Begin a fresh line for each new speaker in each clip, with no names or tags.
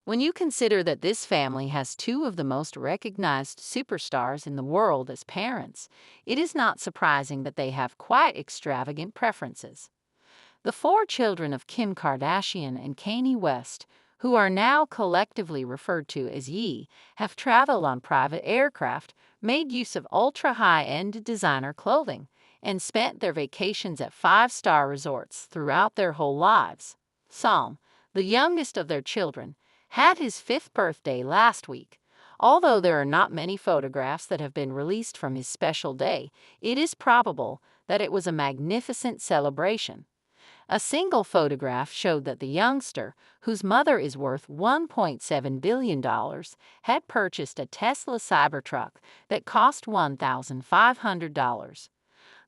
When you consider that this family has two of the most recognized superstars in the world as parents, it is not surprising that they have quite extravagant preferences. The four children of Kim Kardashian and Kanye West, who are now collectively referred to as Ye, have traveled on private aircraft, made use of ultra-high-end designer clothing, and spent their vacations at five-star resorts throughout their whole lives. Psalm, the youngest of their children, had his fifth birthday last week. Although there are not many photographs that have been released from his special day, it is probable that it was a magnificent celebration. A single photograph showed that the youngster, whose mother is worth $1.7 billion, had purchased a Tesla Cybertruck that cost $1,500.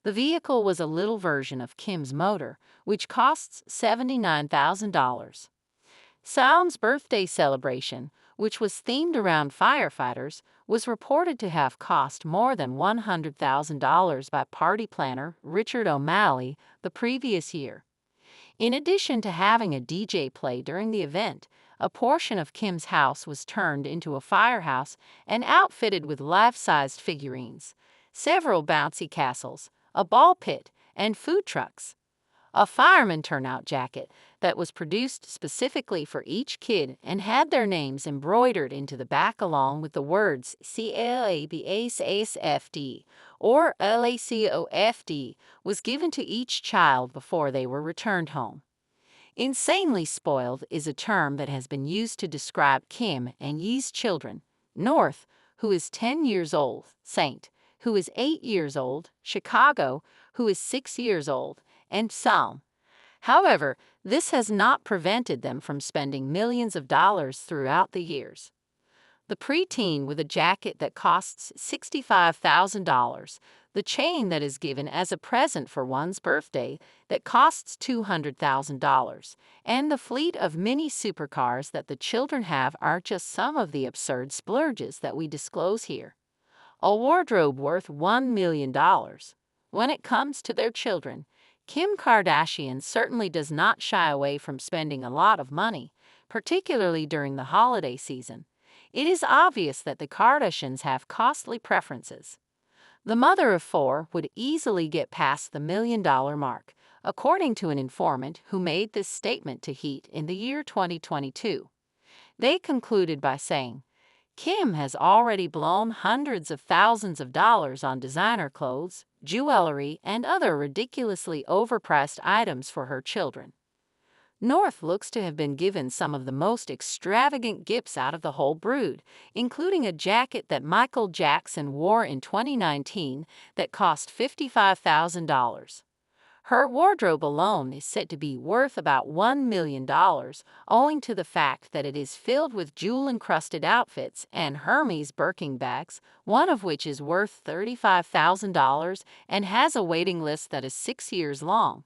The vehicle was a little version of Kim's motor, which costs $79,000. Psalm's birthday celebration, which was themed around firefighters, was reported to have cost more than $100,000 by party planner Richard O'Malley the previous year. In addition to having a DJ play during the event, a portion of Kim's house was turned into a firehouse and outfitted with life-sized figurines, several bouncy castles, a ball pit, and food trucks. A fireman turnout jacket that was produced specifically for each kid and had their names embroidered into the back along with the words CLABASFD or LACOFD was given to each child before they were returned home. Insanely spoiled is a term that has been used to describe Kim and Ye's children: North, who is 10 years old; Saint, who is 8 years old; Chicago, who is 6 years old; and Psalm. However, this has not prevented them from spending millions of dollars throughout the years. The preteen with a jacket that costs $65,000, the chain that is given as a present for one's birthday that costs $200,000, and the fleet of mini supercars that the children have are just some of the absurd splurges that we disclose here. A wardrobe worth $1 million. When it comes to their children, Kim Kardashian certainly does not shy away from spending a lot of money, particularly during the holiday season. It is obvious that the Kardashians have costly preferences. The mother of four would easily get past the $1 million mark, according to an informant who made this statement to Heat in the year 2022. They concluded by saying, Kim has already blown hundreds of thousands of dollars on designer clothes, jewelry, and other ridiculously overpriced items for her children. North looks to have been given some of the most extravagant gifts out of the whole brood, including a jacket that Michael Jackson wore in 2019 that cost $55,000. Her wardrobe alone is said to be worth about $1 million, owing to the fact that it is filled with jewel-encrusted outfits and Hermes Birkin bags, one of which is worth $35,000 and has a waiting list that is 6 years long.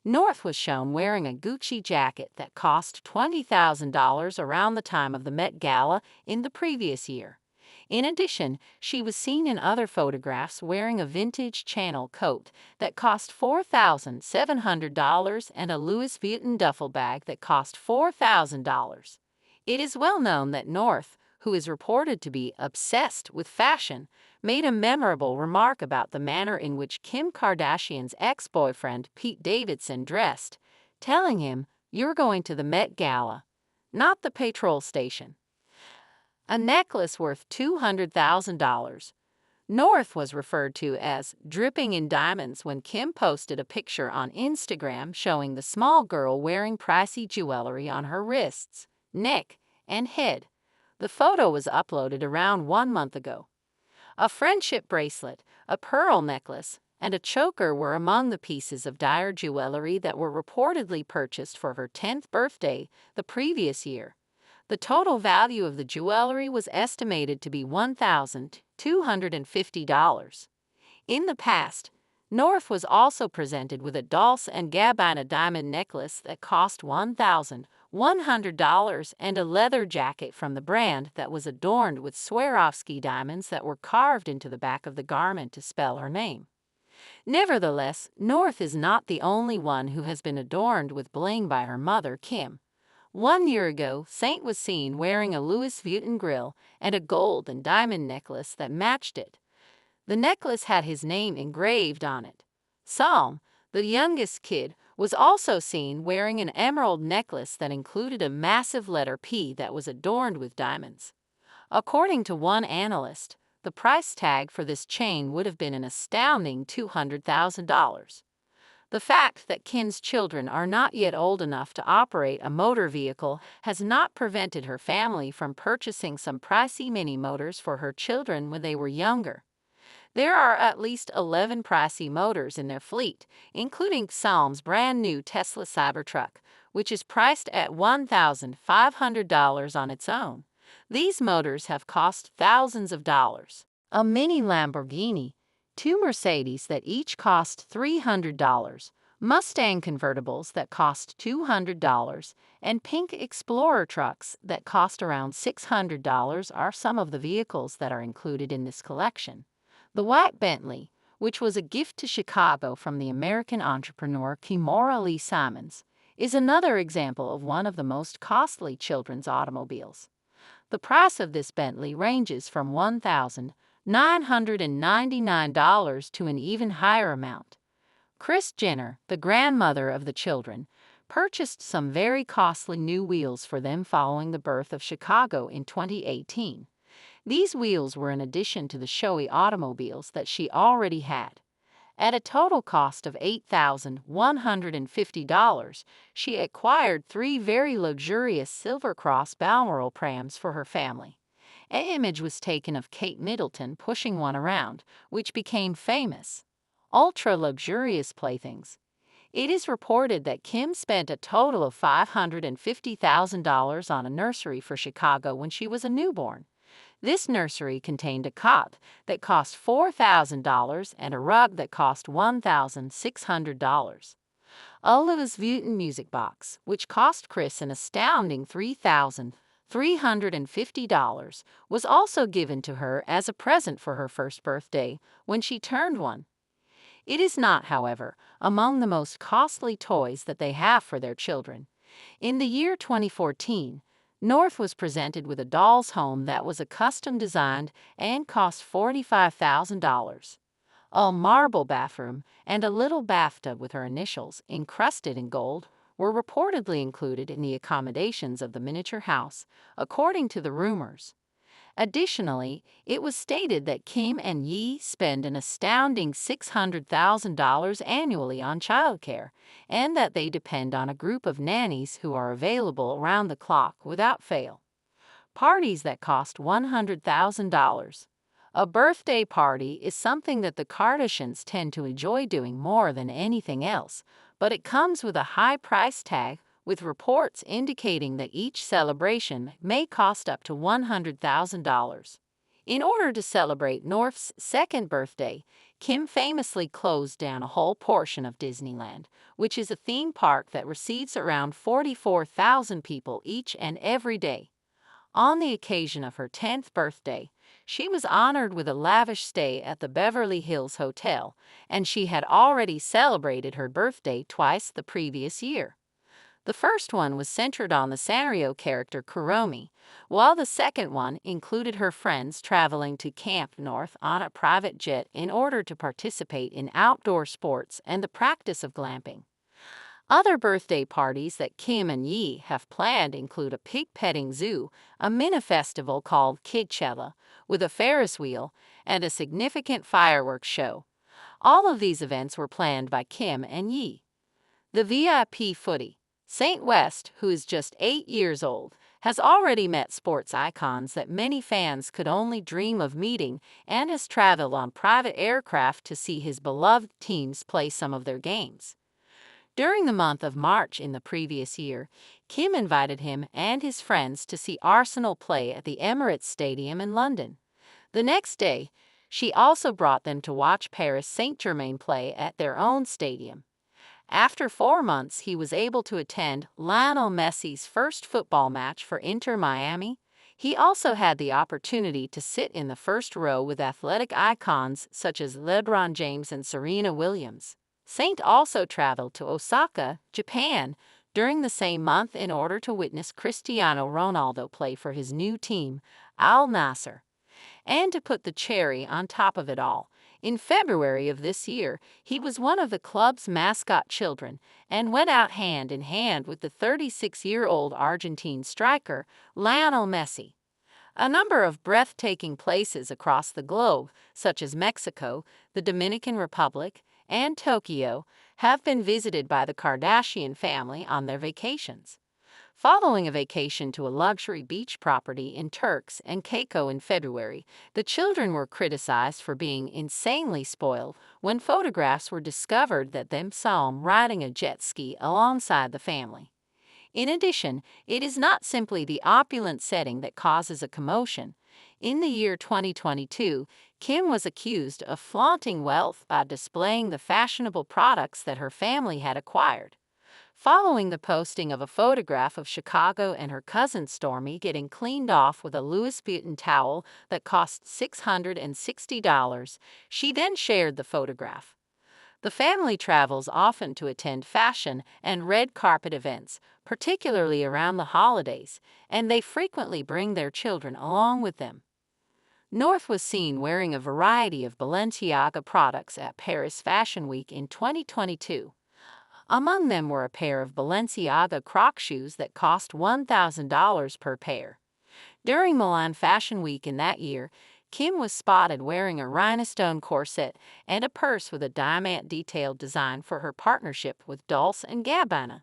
North was shown wearing a Gucci jacket that cost $20,000 around the time of the Met Gala in the previous year. In addition, she was seen in other photographs wearing a vintage Chanel coat that cost $4,700 and a Louis Vuitton duffel bag that cost $4,000. It is well known that North, who is reported to be obsessed with fashion, made a memorable remark about the manner in which Kim Kardashian's ex-boyfriend Pete Davidson dressed, telling him, "You're going to the Met Gala, not the petrol station." A necklace worth $200,000. North was referred to as dripping in diamonds when Kim posted a picture on Instagram showing the small girl wearing pricey jewelry on her wrists, neck, and head. The photo was uploaded around 1 month ago. A friendship bracelet, a pearl necklace, and a choker were among the pieces of dire jewelry that were reportedly purchased for her 10th birthday the previous year. The total value of the jewelry was estimated to be $1,250. In the past, North was also presented with a Dolce & Gabbana diamond necklace that cost $1,100 and a leather jacket from the brand that was adorned with Swarovski diamonds that were carved into the back of the garment to spell her name. Nevertheless, North is not the only one who has been adorned with bling by her mother, Kim. 1 year ago, Saint was seen wearing a Louis Vuitton grill and a gold and diamond necklace that matched it. The necklace had his name engraved on it. Psalm, the youngest kid, was also seen wearing an emerald necklace that included a massive letter P that was adorned with diamonds. According to one analyst, the price tag for this chain would have been an astounding $200,000. The fact that Kim's children are not yet old enough to operate a motor vehicle has not prevented her family from purchasing some pricey mini motors for her children when they were younger. There are at least 11 pricey motors in their fleet, including Psalm's brand new Tesla Cybertruck, which is priced at $1,500 on its own. These motors have cost thousands of dollars. A mini Lamborghini, 2 Mercedes that each cost $300, Mustang convertibles that cost $200, and pink Explorer trucks that cost around $600 are some of the vehicles that are included in this collection. The white Bentley, which was a gift to Chicago from the American entrepreneur Kimora Lee Simons, is another example of one of the most costly children's automobiles. The price of this Bentley ranges from $1,999 to an even higher amount. Kris Jenner, the grandmother of the children, purchased some very costly new wheels for them following the birth of Chicago in 2018. These wheels were in addition to the showy automobiles that she already had. At a total cost of $8,150, she acquired 3 very luxurious Silver Cross Balmoral prams for her family. An image was taken of Kate Middleton pushing one around, which became famous. Ultra-luxurious playthings. It is reported that Kim spent a total of $550,000 on a nursery for Chicago when she was a newborn. This nursery contained a cot that cost $4,000 and a rug that cost $1,600. A Louis Vuitton music box, which cost Kris an astounding $3,350, was also given to her as a present for her first birthday when she turned 1. It is not, however, among the most costly toys that they have for their children. In the year 2014, North was presented with a doll's home that was a custom designed and cost $45,000. A marble bathroom and a little bathtub with her initials encrusted in gold were reportedly included in the accommodations of the miniature house, according to the rumors. Additionally, it was stated that Kim and Yi spend an astounding $600,000 annually on childcare, and that they depend on a group of nannies who are available around the clock without fail. Parties that cost $100,000. A birthday party is something that the Kardashians tend to enjoy doing more than anything else, but it comes with a high price tag, with reports indicating that each celebration may cost up to $100,000. In order to celebrate North's second birthday, Kim famously closed down a whole portion of Disneyland, which is a theme park that receives around 44,000 people each and every day. On the occasion of her 10th birthday, she was honored with a lavish stay at the Beverly Hills Hotel, and she had already celebrated her birthday twice the previous year. The first one was centered on the Sanrio character Kuromi, while the second one included her friends traveling to Camp North on a private jet in order to participate in outdoor sports and the practice of glamping. Other birthday parties that Kim and Yi have planned include a pig petting zoo, a mini festival called Kids.It with a Ferris wheel, and a significant fireworks show. All of these events were planned by Kim and Yi. The VIP footy. Saint West, who is just 8 years old, has already met sports icons that many fans could only dream of meeting and has traveled on private aircraft to see his beloved teams play some of their games. During the month of March in the previous year, Kim invited him and his friends to see Arsenal play at the Emirates Stadium in London. The next day, she also brought them to watch Paris Saint-Germain play at their own stadium. After 4 months, he was able to attend Lionel Messi's first football match for Inter Miami. He also had the opportunity to sit in the first row with athletic icons such as LeBron James and Serena Williams. Saint also traveled to Osaka, Japan, during the same month in order to witness Cristiano Ronaldo play for his new team, Al Nassr. And to put the cherry on top of it all, in February of this year, he was one of the club's mascot children and went out hand in hand with the 36-year-old Argentine striker, Lionel Messi. A number of breathtaking places across the globe, such as Mexico, the Dominican Republic, and Tokyo, have been visited by the Kardashian family on their vacations. Following a vacation to a luxury beach property in Turks and Caicos in February, the children were criticized for being insanely spoiled when photographs were discovered that them saw them riding a jet ski alongside the family. In addition, it is not simply the opulent setting that causes a commotion. In the year 2022, Kim was accused of flaunting wealth by displaying the fashionable products that her family had acquired. Following the posting of a photograph of Chicago and her cousin Stormy getting cleaned off with a Louis Vuitton towel that cost $660, she then shared the photograph. The family travels often to attend fashion and red carpet events, particularly around the holidays, and they frequently bring their children along with them. North was seen wearing a variety of Balenciaga products at Paris Fashion Week in 2022. Among them were a pair of Balenciaga Croc shoes that cost $1,000 per pair. During Milan Fashion Week in that year, Kim was spotted wearing a rhinestone corset and a purse with a diamond detailed design for her partnership with Dolce & Gabbana.